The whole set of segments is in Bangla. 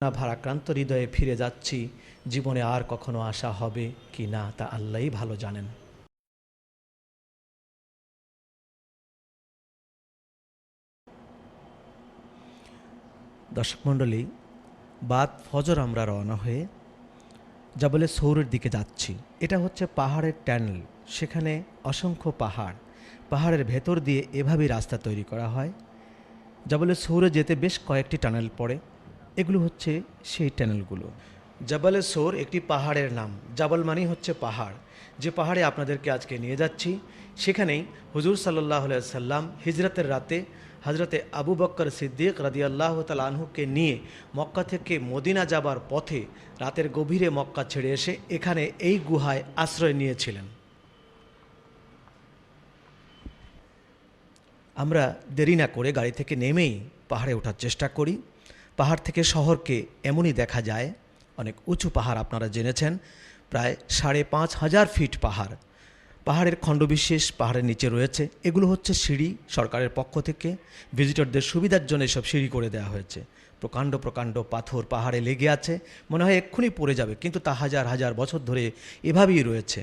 ভারাক্রান্ত হৃদয়ে ফিরে যাচ্ছি। জীবনে আর কখনো আসা হবে কি না তা আল্লাহই ভালো জানেন। দর্শক মণ্ডলী, বাদ ফজর আমরা রওনা হয়ে জাবলে সৌরের দিকে যাচ্ছি। এটা হচ্ছে পাহাড়ের ট্যানেল। সেখানে অসংখ্য পাহাড়, পাহাড়ের ভেতর দিয়ে এভাবেই রাস্তা তৈরি করা হয়। জাবলে সৌরে যেতে বেশ কয়েকটি টানেল পড়ে। এগুলো হচ্ছে সেই টানেলগুলো। জাবালে সোর একটি পাহাড়ের নাম। জাবাল মানেই হচ্ছে পাহাড়। যে পাহাড়ে আপনাদেরকে আজকে নিয়ে যাচ্ছি সেখানেই হুজুর সাল্লাল্লাহু আলাইহি সাল্লাম হিজরতের রাতে হজরতে আবু বকর সিদ্দিক রাদিয়াল্লাহু তাআলা আনহুকে নিয়ে মক্কা থেকে মদিনা যাবার পথে রাতের গভীরে মক্কা ছেড়ে এসে এখানে এই গুহায় আশ্রয় নিয়েছিলেন। আমরা দেরি না করে গাড়ি থেকে নেমেই পাহাড়ে ওঠার চেষ্টা করি। পাহাড় থেকে শহরকে এমনই দেখা যায়। অনেক উঁচু পাহাড়, আপনারা জেনেছেন, প্রায় ৫,৫০০ ফিট পাহাড়। পাহাড়ের খণ্ডবিশেষ পাহাড়ের নিচে রয়েছে। এগুলো হচ্ছে সিঁড়ি, সরকারের পক্ষ থেকে ভিজিটরদের সুবিধার জন্য এসব সিঁড়ি করে দেওয়া হয়েছে। প্রকাণ্ড প্রকাণ্ড পাথর পাহাড়ে লেগে আছে, মনে হয় এক্ষুনি পড়ে যাবে, কিন্তু তা হাজার হাজার বছর ধরে এভাবেই রয়েছে।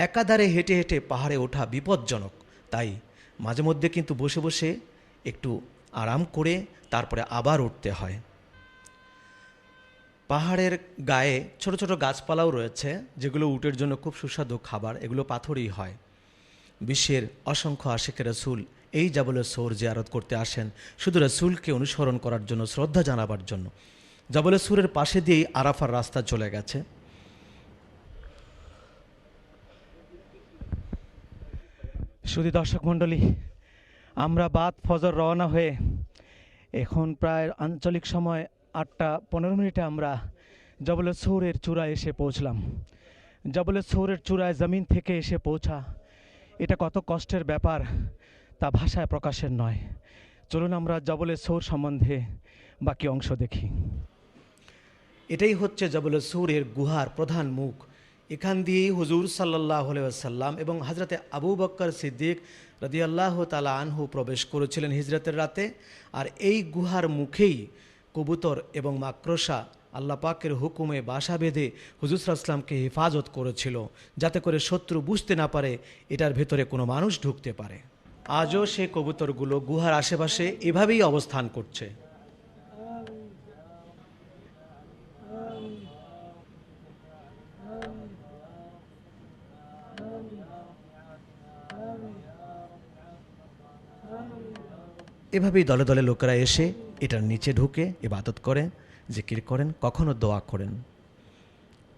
একাধারে হেঁটে হেঁটে পাহাড়ে ওঠা বিপজ্জনক। তাই মাঝে মধ্যে কিন্তু বসে বসে একটু আরাম করে তারপরে আবার উঠতে হয়। পাহাড়ের গায়ে ছোট ছোট গাছপালাও রয়েছে, যেগুলো উটের জন্য খুব সুস্বাদু খাবার। এগুলো পাথরই হয়। বিশ্বের অসংখ্য আশিকে রসুল এই জাবলে সৌর জিয়ারত করতে আসেন শুধু রসুলকে অনুসরণ করার জন্য, শ্রদ্ধা জানাবার জন্য। জাবলে সৌরের পাশে দিয়েই আরাফার রাস্তা চলে গেছে। শুধু দর্শক মণ্ডলী, আমরা বাদ ফজর রওনা হয়ে এখন প্রায় আঞ্চলিক সময় ৮টা ১৫ আমরা জাবলে সৌরের চূড়ায় এসে পৌঁছলাম। জাবলে সৌরের চূড়ায় জমিন থেকে এসে পৌঁছা, এটা কত কষ্টের ব্যাপার তা ভাষায় প্রকাশের নয়। চলুন আমরা জাবলে সৌর সম্বন্ধে বাকি অংশ দেখি। এটাই হচ্ছে জাবলে সৌরের গুহার প্রধান মুখ। এখান দিয়েই হুজুর সাল্লাল্লাহু আলাইহি ওয়াসাল্লাম এবং হজরতে আবু বকর সিদ্দিক রাদিয়াল্লাহু তাআলা আনহু প্রবেশ করেছিলেন হিজরতের রাতে। আর এই গুহার মুখেই কবুতর এবং মাকড়সা আল্লাহ পাকের হুকুমে বাসা বেঁধে হুজুর সাল্লাল্লাহু আলাইহি ওয়াসাল্লামকে হেফাজত করেছিল, যাতে করে শত্রু বুঝতে না পারে এটার ভেতরে কোনো মানুষ ঢুকতে পারে। আজও সে কবুতরগুলো গুহার আশেপাশে এভাবেই অবস্থান করছে। এভাবেই দলে দলে লোকেরা এসে এটার নিচে ঢুকে ইবাদত করেন, জিকির করেন, কখনো দোয়া করেন।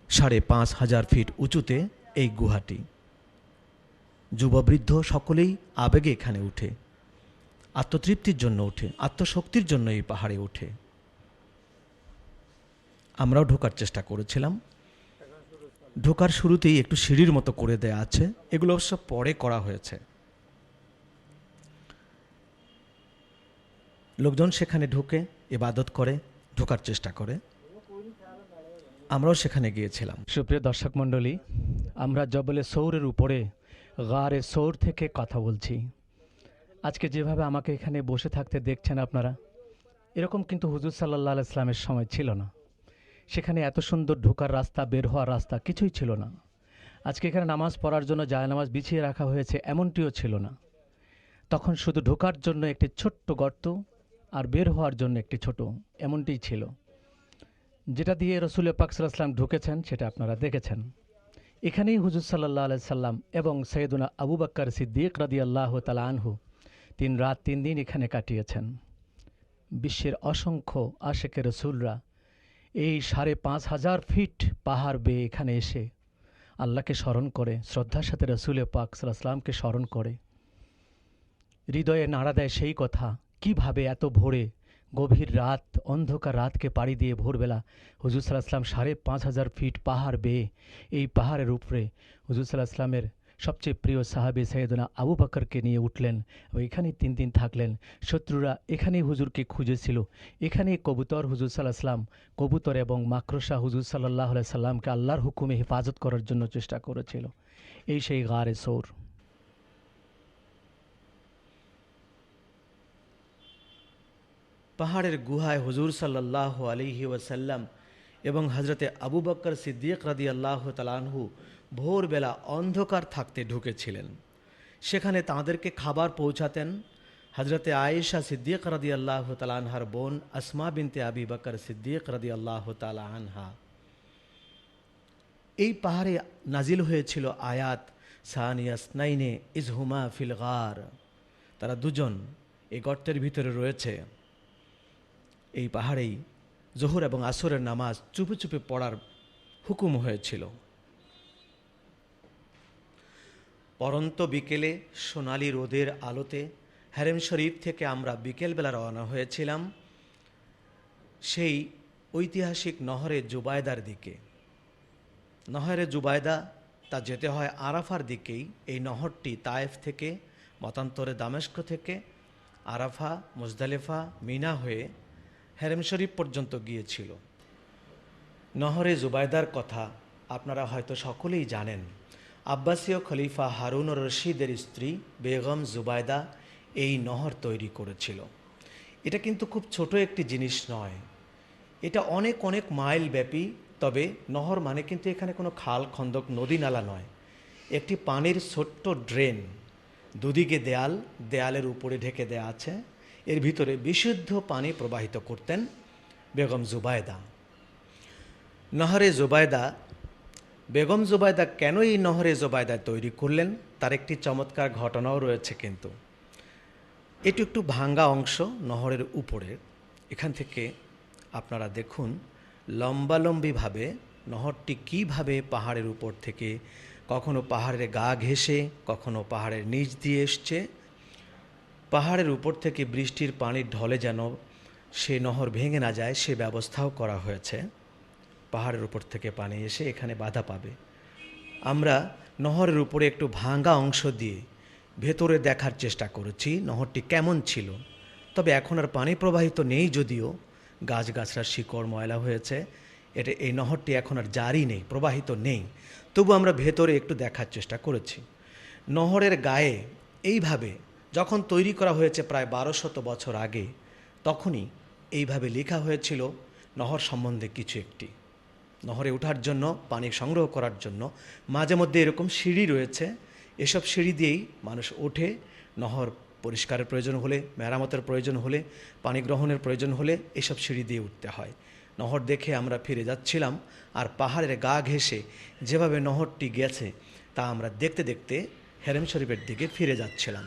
৫,৫০০ ফিট উঁচুতে এই গুহাটি। যুববৃদ্ধ সকলেই আবেগে এখানে উঠে, আত্মতৃপ্তির জন্য উঠে, আত্মশক্তির জন্য এই পাহাড়ে ওঠে। আমরাও ঢোকার চেষ্টা করেছিলাম। ঢোকার শুরুতেই একটু সিঁড়ির মতো করে দেয়া আছে, এগুলো অবশ্য পরে করা হয়েছে। লোকজন সেখানে ঢুকে ইবাদত করে, ঢোকার চেষ্টা করে। আমরাও সেখানে গিয়েছিলাম। সুপ্রিয় দর্শক মণ্ডলী, আমরা জবলে সৌরের উপরে গারে সৌর থেকে কথা বলছি। আজকে যেভাবে আমাকে এখানে বসে থাকতে দেখছেন আপনারা, এরকম কিন্তু হুজুর সাল্লাল্লাহু আলাইহি সাল্লামের সময় ছিল না। সেখানে এত সুন্দর ঢোকার রাস্তা, বের হওয়ার রাস্তা কিছুই ছিল না। আজকে এখানে নামাজ পড়ার জন্য জায়নামাজ বিছিয়ে রাখা হয়েছে, এমনটিও ছিল না। তখন শুধু ঢোকার জন্য একটি ছোট্ট গর্ত আর বের হওয়ার জন্য একটি ছোট, এমনটিই ছিল। যেটা দিয়ে রসুল পাক সাল্লাল্লাহু আলাইহি সাল্লাম ঢুকেছেন সেটা আপনারা দেখেছেন। এখানেই হুজুর সাল্লাল্লাহু আলাইহি সাল্লাম এবং সৈয়দুনা আবু বকর সিদ্দিক রাদিয়াল্লাহু তাআলা আনহু ৩ রাত ৩ দিন এখানে কাটিয়েছেন। বিশ্বের অসংখ্য আশিকে রসুলরা এই ৫,৫০০ ফিট পাহাড় বেয়ে এখানে এসে আল্লাহকে স্মরণ করে, শ্রদ্ধার সাথে রসুল পাক সাল্লাল্লাহু আলাইহি সাল্লামকে স্মরণ করে। হৃদয়ে নাড়া দেয় সেই কথা, কিভাবে এত ভোরে, গভীর রাত, অন্ধকার রাতকে পাড়ি দিয়ে ভোরবেলা হুজুর সাল্লাল্লাহু আলাইহি সাল্লাম ৫,৫০০ ফিট পাহাড় বেয়ে এই পাহাড়ের উপরে হুজুর সাল্লাল্লাহু আলাইহি সাল্লামের সবচেয়ে প্রিয় সাহাবী সৈয়দনা আবু বকরকে নিয়ে উঠলেন ও এখানেই ৩ দিন থাকলেন। শত্রুরা এখানেই হুজুরকে খুঁজেছিল। এখানেই কবুতর হুজুর সাল্লাল্লাহু আলাইহি সাল্লাম, কবুতর এবং মাকড়সা হুজুর সাল্লাল্লাহু আলাইহি সাল্লামকে আল্লাহর হুকুমে হেফাজত করার জন্য চেষ্টা করেছিল। এই সেই গারে সৌর। পাহাড়ের গুহায় হুজুর সাল্লাল্লাহু আলাইহি ওয়াসাল্লাম এবং হজরতে আবু বকর সিদ্দিক রাদিয়াল্লাহু তাআলা আনহু ভোরবেলা অন্ধকার থাকতে ঢুকেছিলেন। সেখানে তাঁদেরকে খাবার পৌঁছাতেন হজরতে আয়েশা সিদ্দিক রাদিয়াল্লাহু তাআলা আনহার বোন আসমা বিনতে আবি বকর সিদ্দিক রাদিয়াল্লাহু তাআলা আনহা। এই পাহাড়ে নাজিল হয়েছিল আয়াত সানিয়াসনাইনে ইজহুমা ফিল গার, তারা দুজন এই গর্তের ভিতরে রয়েছে। এই পাহাড়েই জোহর এবং আসরের নামাজ চুপে চুপে পড়ার হুকুম হয়েছিল। পরন্ত বিকেলে সোনালি রোদের আলোতে হেরেম শরীফ থেকে আমরা বিকেলবেলা রওনা হয়েছিলাম সেই ঐতিহাসিক নহরে জুবায়দার দিকে। নহরে জুবায়দা তা যেতে হয় আরাফার দিকেই। এই নহরটি তায়েফ থেকে, মতান্তরে দামেস্ক থেকে আরাফা, মুজদালিফা, মিনা হয়ে হেরেম শরীফ পর্যন্ত গিয়েছিল। নহরে জুবায়দার কথা আপনারা হয়তো সকলেই জানেন। আব্বাসীয় খলিফা হারুন রশিদের স্ত্রী বেগম জুবায়দা এই নহর তৈরি করেছিল। এটা কিন্তু খুব ছোট একটি জিনিস নয়, এটা অনেক অনেক মাইল ব্যাপী। তবে নহর মানে কিন্তু এখানে কোনো খাল, খন্দক, নদী, নালা নয়, একটি পানির ছোট্ট ড্রেন। দুদিকে দেয়াল, দেয়ালের উপরে ঢেকে দেয়া আছে। এর ভিতরে বিশুদ্ধ পানি প্রবাহিত করতেন বেগম জুবায়দা। নহরে জুবায়দা, বেগম জুবায়দা কেন এই নহরে জুবায়দা তৈরি করলেন তার একটি চমৎকার ঘটনাও রয়েছে। কিন্তু এটি একটু ভাঙ্গা অংশ নহরের উপরের। এখান থেকে আপনারা দেখুন লম্বালম্বিভাবে নহরটি কিভাবে পাহাড়ের উপর থেকে কখনো পাহাড়ের গা ঘেঁষে, কখনো পাহাড়ের নিচ দিয়ে এসছে। পাহাড়ের উপর থেকে বৃষ্টির পানির ঢলে যেন সে নহর ভেঙে না যায় সে ব্যবস্থাও করা হয়েছে। পাহাড়ের উপর থেকে পানি এসে এখানে বাধা পাবে। আমরা নহরের উপরে একটু ভাঙ্গা অংশ দিয়ে ভেতরে দেখার চেষ্টা করেছি নহরটি কেমন ছিল। তবে এখন আর পানি প্রবাহিত নেই, যদিও গাছগাছড়ার শিকড় ময়লা হয়েছে। এই নহরটি এখন আর জারি নেই, প্রবাহিত নেই। তবু আমরা ভেতরে একটু দেখার চেষ্টা করেছি। নহরের গায়ে এইভাবে যখন তৈরি করা হয়েছে প্রায় 1200 বছর আগে, তখনই এইভাবে লেখা হয়েছিল নহর সম্বন্ধে কিছু একটি। নহরে ওঠার জন্য, পানি সংগ্রহ করার জন্য মাঝে মধ্যে এরকম সিঁড়ি রয়েছে। এসব সিঁড়ি দিয়েই মানুষ ওঠে। নহর পরিষ্কারের প্রয়োজন হলে, মেরামতের প্রয়োজন হলে, পানি গ্রহণের প্রয়োজন হলে এসব সিঁড়ি দিয়ে উঠতে হয়। নহর দেখে আমরা ফিরে যাচ্ছিলাম, আর পাহাড়ের গা ঘেঁষে যেভাবে নহরটি গেছে তা আমরা দেখতে দেখতে হেরেম শরীফের দিকে ফিরে যাচ্ছিলাম।